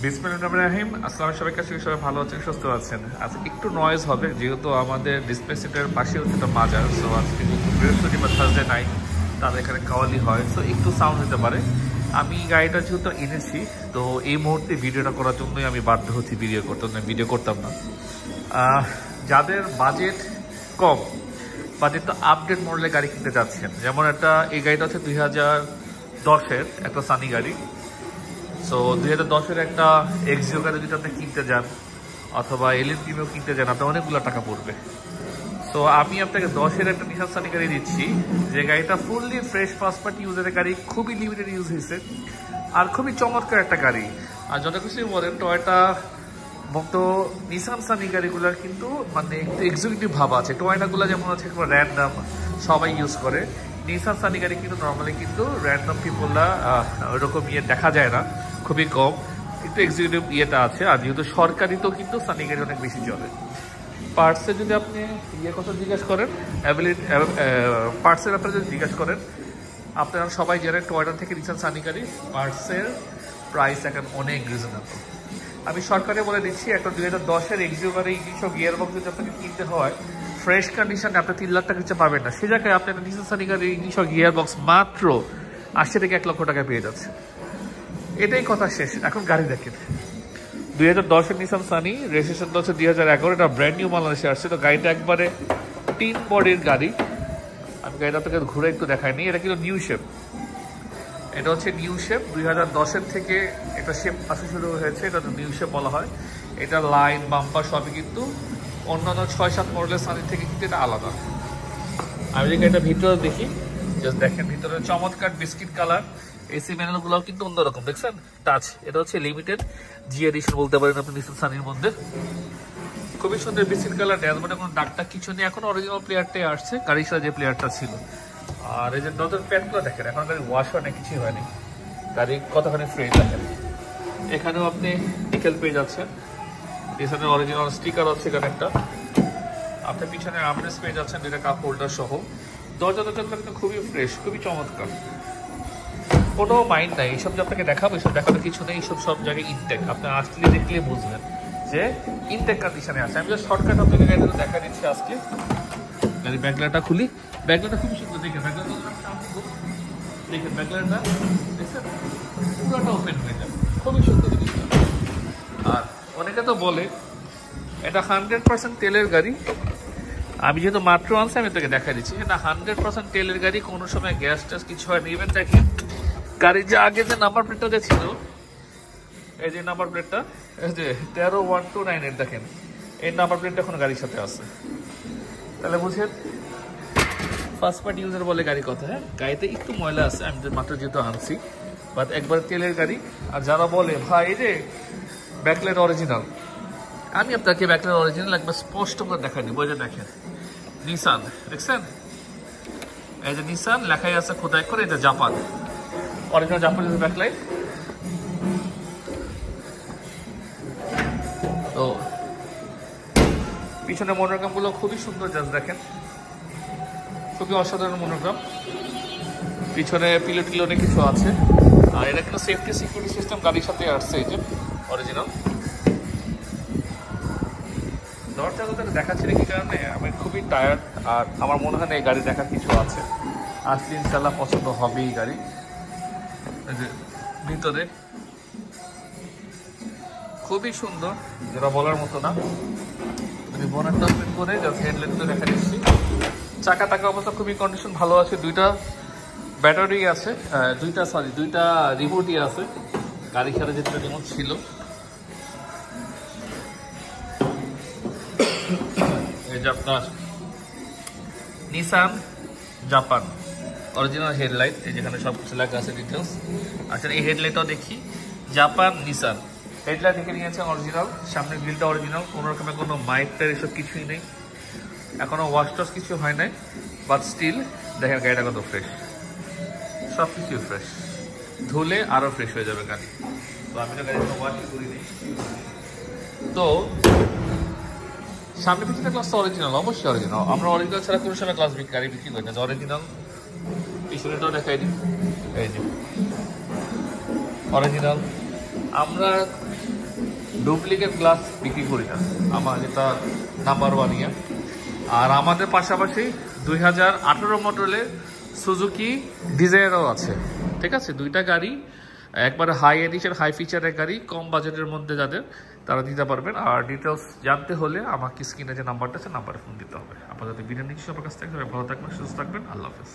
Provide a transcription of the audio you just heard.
বিসমিল্লাহির আসসালামু সবাই কাছে সবাই ভালো আছেন সুস্থ আছেন। আজকে একটু নয়েজ হবে যেহেতু আমাদের ডিসপ্লে সেন্টারের পাশে হচ্ছে একটা মাজার। সো আজকে বৃহস্পতিবার থার্সডে নাইট তাদের এখানে কাওয়ালি হয়, সো একটু সাউন্ড হতে পারে। আমি গাড়িটা যেহেতু এনেছি তো এই মুহূর্তে ভিডিওটা করার জন্যই আমি বাধ্য হচ্ছি ভিডিও করতে, ভিডিও করতাম না। যাদের বাজেট কম, বাজেট তো আপডেট মডেলের গাড়ি কিনতে যাচ্ছেন, যেমন এই গাড়িটা হচ্ছে 2010-এর একটা সানি গাড়ি। সো 2010-এর একটা এক্সিও গাড়ি যদি আপনি কিনতে যান অথবা এলিয়ন প্রিমিয়াম কিনতে যান, আপনার অনেকগুলো টাকা পড়বে। সো আমি আপনাকে 10-এর একটা নিসান সানি গাড়ি দিচ্ছি, যে গাড়িটা ফুললি ফ্রেশ ফার্স্ট পার্টি ইউজের গাড়ি, খুবই লিমিটেড ইউজ হয়েছে আর খুবই চমৎকার একটা গাড়ি। আর যত কিছুই বলেন টয়োটা তো নিসান সানি গাড়িগুলোর কিন্তু মানে একটু এক্সিকিউটিভ ভাব আছে। টয়োটাগুলো যেমন হচ্ছে একটু র্যান্ডাম সবাই ইউজ করে, নিসান সানি গাড়ি কিন্তু নর্মালি কিন্তু র্যান্ডাম পিপলরা ওইরকম দেখা যায় না, খুবই কম, কিন্তু এক্সিকিউটিভ আছে। আর যেহেতু সরকারিতেও কিন্তু সানি গাড়ি অনেক বেশি চলে। পার্টসে যদি আপনি কথা জিজ্ঞেস করেন, পার্টসের ব্যাপারে যদি জিজ্ঞেস করেন, আপনারা সবাই জানেন টয়োটা থেকে নিসান সানি গাড়ি পার্টসের প্রাইস এখন অনেক রিজনেবল। আমি সরকারে বলে দিচ্ছি, একটা 2010-এর এক্সিও গাড়ি ইংলিশ গিয়ার বক্স যদি আপনাকে কিনতে হয় ফ্রেশ কন্ডিশনে, আপনি 3 লাখ টাকা নিচে পাবেন না। সে জায়গায় আপনি একটা নিসান সানি গাড়ি ইংলিশ গিয়ার বক্স মাত্র 80 থেকে 1 লক্ষ টাকা পেয়ে যাচ্ছে। এটাই কথা শেষ। এখন গাড়ি দেখেন, 2010-এর নিসান সানি, রেজিস্ট্রেশনটা হচ্ছে 2011, এটা ব্র্যান্ড নিউ বাংলাদেশে আসছে। তো গাড়িটা একবারে 3 বডির গাড়ি। আমি গাড়িটা আপনাকে ঘুরে একটু দেখাইনি, এটা কিন্তু নিউ শেপ। এটা হচ্ছে নিউ শেপ, 2010-এর থেকে একটা শেপ আসা শুরু হয়েছে, এটা নিউ শেপ বলা হয়। এটা লাইন বাম্পার সবই কিন্তু অন্যান্য 6-7 মডেলের সানির থেকে কিন্তু এটা আলাদা। আমি যদি এটা ভিতরে দেখি, জাস্ট দেখেন ভিতরে চমৎকার বিস্কিট কালার। এসি প্যানেলগুলোও কিন্তু অন্যরকম, দেখছেন টাচ। এটা হচ্ছে লিমিটেড জি এডিশন বলতে পারেন আপনি নিসান সানির মধ্যে। খুবই সুন্দর বিস্কিট কালার, ড্যাশবোর্ডে কোনো দাগটা কিছু নেই, এখন অরিজিনাল প্লেয়ারটাই আসছে গাড়ির সাথে যে প্লেয়ারটা ছিল। আর এই যে নতুন প্যান্টগুলো দেখেন, এখন গাড়ি ওয়াশ হয় না, কিছুই হয়নি, গাড়ি কতখানি ফ্রেশ দেখেন। এখানেও আপনি নিকেল পেয়ে যাচ্ছেন, পিছনে অরিজিনাল স্টিকার হচ্ছে এখানে একটা। আপনি পিছনে আর্মরেস্ট পেয়ে যাচ্ছেন, এটা কাপ হোল্ডার সহ। দরজাগুলো কিন্তু খুবই ফ্রেশ, খুবই চমৎকার, কোনো মাইন্ড নাই। এইসব যে আপনাকে দেখাবো, এইসব দেখানোর কিছু নেই, এইসব সব জায়গায় ইনটেক। আপনি আসলে দেখলে বুঝবেন যে ইনটেক কন্ডিশনে আছে। আমি যে শর্টকাট আপনাকে গাড়িটা দেখা দিচ্ছি আজকে। গাড়ি ব্যাকলাইটটা খুলি, ব্যাকলাইটটা খুবই সুন্দর, দেখেন ব্যাকলাইটটা দেখেন, ব্যাকলাইটটা দেখছেন পুরোটা ওপেন হয়ে যাবে, খুবই সুন্দর জিনিসটা। আর অনেকে তো বলে এটা 100% তেলের গাড়ি। আমি যেহেতু মাত্র আনছি আমি তোকে দেখা দিচ্ছি, এটা 100% তেলের গাড়ি, কোনো সময় গ্যাস ট্যাস কিছু হয় না। ইভেন দেখেন গাড়ির যে আগে যে নাম্বার প্লেটটা যে ছিল, এই যে নাম্বার প্লেটটা, এই যে 13129, দেখেন এই নাম্বার প্লেটটা এখন গাড়ির সাথে আছে। তাহলে বুঝেন ফার্স্ট পার্টি ইউজার বলে গাড়ি কথা। হ্যাঁ, গাড়িতে একটু ময়লা আছে, আমি মাত্র যেহেতু আনছি, বাট একবার তেলের গাড়ি। আর যারা বলে ভাই এই যে ব্যাকলাইট অরিজিনাল, আমি আপনাকে ব্যাকলাইট অরিজিনাল একবার স্পষ্ট করে দেখা দিব। এই যে দেখেন নিসান, দেখছেন এই যে নিসান লেখাই আছে খোদাই করে, এটা জাপান, অরিজিনাল জাপানিজ ব্যাকলাইট। তো পিছনে মনোগ্রামগুলো খুবই সুন্দর, জাস্ট দেখেন খুবই অসাধারণ মনোগ্রাম। পিছনে পিলো টিলো অনেক কিছু আছে। আর এটা কিন্তু সেফটি সিকিউরিটি সিস্টেম গাড়ির সাথে আসছে, এই যে অরিজিনাল। দরজা দেখাচ্ছি কি কারণে, আমি খুবই টায়ার্ড আর আমার মনে হয় না এই গাড়ি দেখার কিছু আছে। আসলে ইনশাল্লাহ পছন্দ হবে এই গাড়ি। এই যে ভিতরে খুবই সুন্দর, যেটা বলার মতো না। বোনারটা ওপেন করে জাস্ট হেডলাইটটা দেখা দিচ্ছি। চাকা টাকা অবস্থা খুবই কন্ডিশন ভালো আছে, দুইটা ব্যাটারি আছে, দুইটা রিমোটই আছে, গাড়ির সাথে যেটা রিমোট ছিল। এই যে আপনার নিসান জাপান অরিজিনাল হেডলাইট, এই যেখানে সব কিছু লেখা আছে ডিটেলস। আচ্ছা এই হেডলাইটটাও দেখি, জাপান নিসান হেডলাইট দেখে নিয়েছে অরিজিনাল, সামনের গ্রিলটা অরিজিনাল, কোনো রকমের কোনো মাইকটার এসব কিছুই নেই, এখনো ওয়াশ টস কিছু হয় নাই। বাট স্টিল দেখেন গাড়িটা কত ফ্রেশ, সব কিছু ফ্রেশ, ধুলে আরও ফ্রেশ হয়ে যাবে গাড়ি। তো আমি তো গাড়ি ওয়াশই করিনি। তো সামনে পিছনে ক্লাসটা অরিজিনাল, অবশ্যই অরিজিনাল। আমরা অরিজিনাল ছাড়া কোনো সময় ক্লাস গাড়ি বিক্রি করি না, অরিজিনাল। পিছনেটাও দেখাই দিই, এই যে অরিজিনাল। আমরা ডুপ্লিকেট গ্লাস বিক্রি করি না, আমার যেটা নাম্বার 1 ইয়ার। আর আমাদের পাশাপাশি 2018 মডেলের সুজুকি ডিজায়ারও আছে, ঠিক আছে? দুইটা গাড়ি, একবারে হাই এডিশন হাই ফিচারের গাড়ি, কম বাজেটের মধ্যে যাদের, তারা দিতে পারবেন। আর ডিটেলস জানতে হলে আমাকে স্ক্রিনে যে নাম্বারটা আছে নাম্বারে ফোন দিতে হবে। আপাতত বিরিয়ানি কিছু আমার কাছ থেকে ভালো থাকবেন, সুস্থ থাকবেন, আল্লাহ হাফেজ।